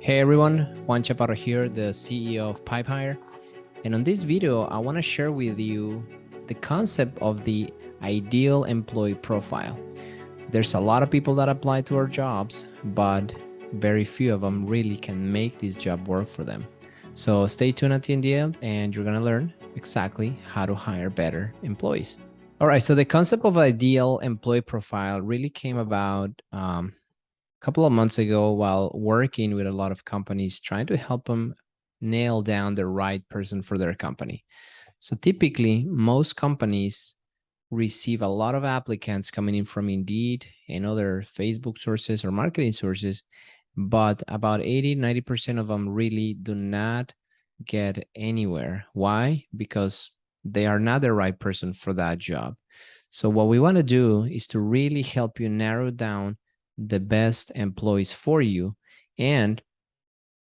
Hey everyone, Juan Chaparro here, the CEO of PipeHire. And on this video, I want to share with you the concept of the ideal employee profile. There's a lot of people that apply to our jobs, but very few of them really can make this job work for them. So stay tuned at the end and you're going to learn exactly how to hire better employees. All right, so the concept of ideal employee profile really came about couple of months ago while working with a lot of companies trying to help them nail down the right person for their company. So typically, most companies receive a lot of applicants coming in from Indeed and other Facebook sources or marketing sources, but about 80-90% of them really do not get anywhere. Why? Because they are not the right person for that job. So what we want to do is to really help you narrow down the best employees for you. And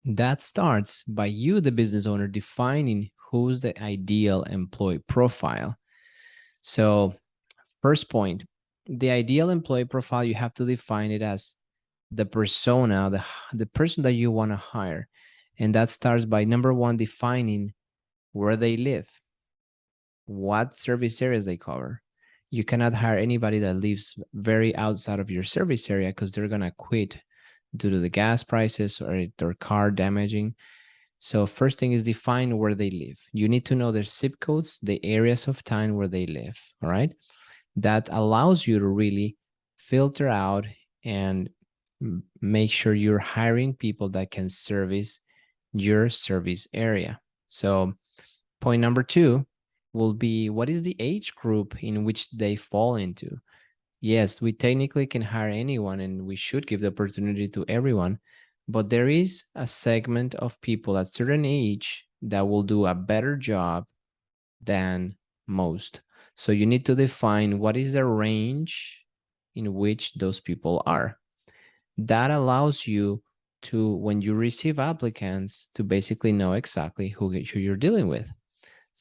that starts by you, the business owner, defining who's the ideal employee profile. So, first point, the ideal employee profile, you have to define it as the persona, the person that you want to hire. And that starts by number one, defining where they live, what service areas they cover. You cannot hire anybody that lives very outside of your service area because they're going to quit due to the gas prices or their car damaging. So first thing is define where they live. You need to know their zip codes, the areas of town where they live. All right. That allows you to really filter out and make sure you're hiring people that can service your service area. So point number two will be, what is the age group in which they fall into? Yes, we technically can hire anyone and we should give the opportunity to everyone, but there is a segment of people at certain age that will do a better job than most. So you need to define what is the range in which those people are. That allows you to, when you receive applicants, to basically know exactly who you're dealing with.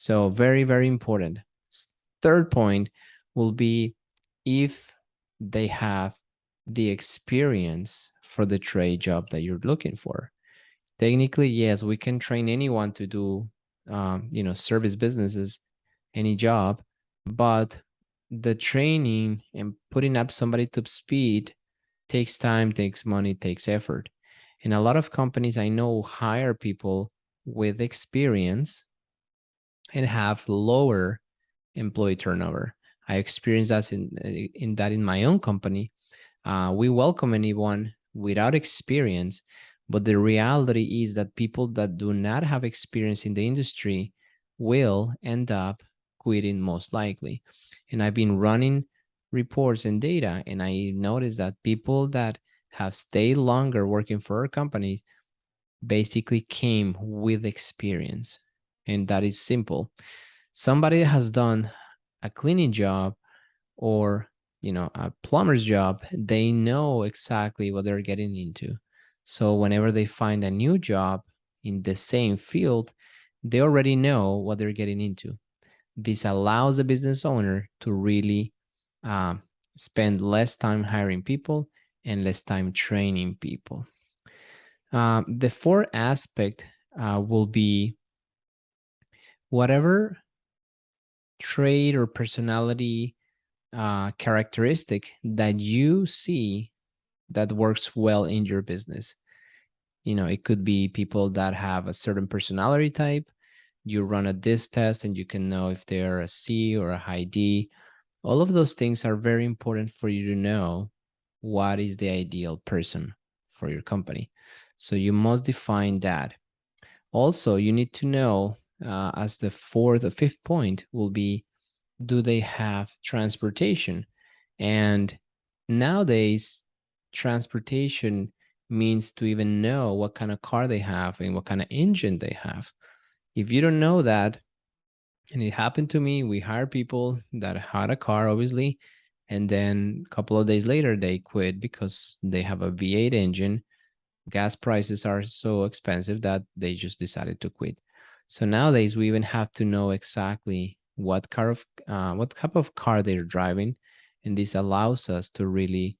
So very, very important. Third point will be if they have the experience for the trade job that you're looking for. Technically, yes, we can train anyone to do, service businesses, any job, but the training and putting up somebody to speed takes time, takes money, takes effort. And a lot of companies I know hire people with experience and have lower employee turnover. I experienced that in my own company. We welcome anyone without experience, but the reality is that people that do not have experience in the industry will end up quitting most likely. And I've been running reports and data, and I noticed that people that have stayed longer working for our companies basically came with experience. And that is simple. Somebody that has done a cleaning job or a plumber's job, they know exactly what they're getting into. So whenever they find a new job in the same field, they already know what they're getting into. This allows the business owner to really spend less time hiring people and less time training people. The fourth aspect will be whatever trait or personality characteristic that you see that works well in your business. It could be people that have a certain personality type. You run a DISC test and you can know if they're a C or a high D. All of those things are very important for you to know what is the ideal person for your company. So you must define that. Also, you need to know, as the fourth or fifth point will be, do they have transportation? And nowadays, transportation means to even know what kind of car they have and what kind of engine they have. If you don't know that, and it happened to me, we hire people that had a car, obviously, and then a couple of days later, they quit because they have a V8 engine. Gas prices are so expensive that they just decided to quit. So nowadays, we even have to know exactly what type of car they're driving, and this allows us to really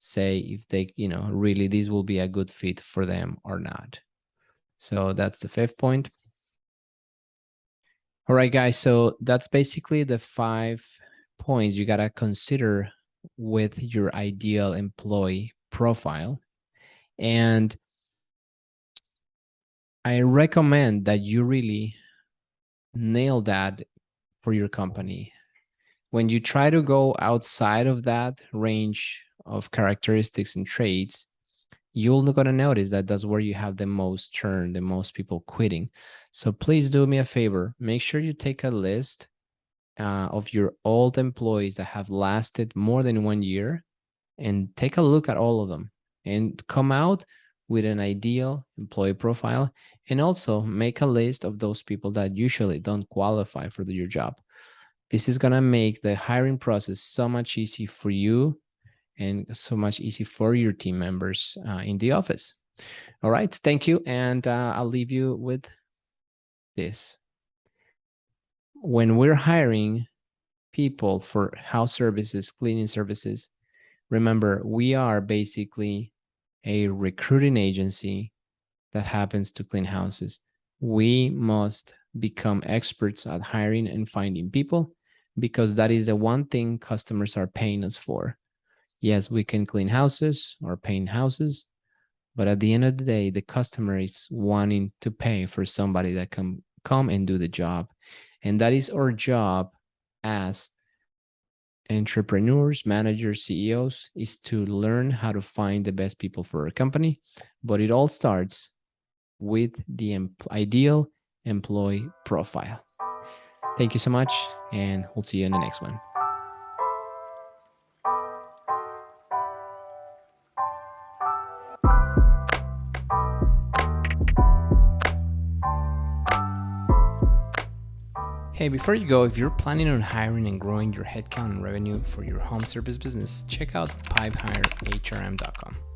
say if they, really this will be a good fit for them or not. So that's the fifth point. All right, guys. So that's basically the 5 points you got to consider with your ideal employee profile. And I recommend that you really nail that for your company. When you try to go outside of that range of characteristics and traits, you're going to notice that that's where you have the most churn, the most people quitting. So please do me a favor. Make sure you take a list of your old employees that have lasted more than 1 year and take a look at all of them and come out with an ideal employee profile, and also make a list of those people that usually don't qualify for your job. This is going to make the hiring process so much easier for you and so much easier for your team members in the office. All right, thank you. And I'll leave you with this. When we're hiring people for house services, cleaning services, remember, we are basically a recruiting agency that happens to clean houses. We must become experts at hiring and finding people, because that is the one thing customers are paying us for. Yes, we can clean houses or paint houses, but at the end of the day, the customer is wanting to pay for somebody that can come and do the job. And that is our job as entrepreneurs, managers, CEOs, is to learn how to find the best people for our company. But it all starts with the ideal employee profile. Thank you so much, and we'll see you in the next one. Hey, before you go, if you're planning on hiring and growing your headcount and revenue for your home service business, check out pipehirehrm.com.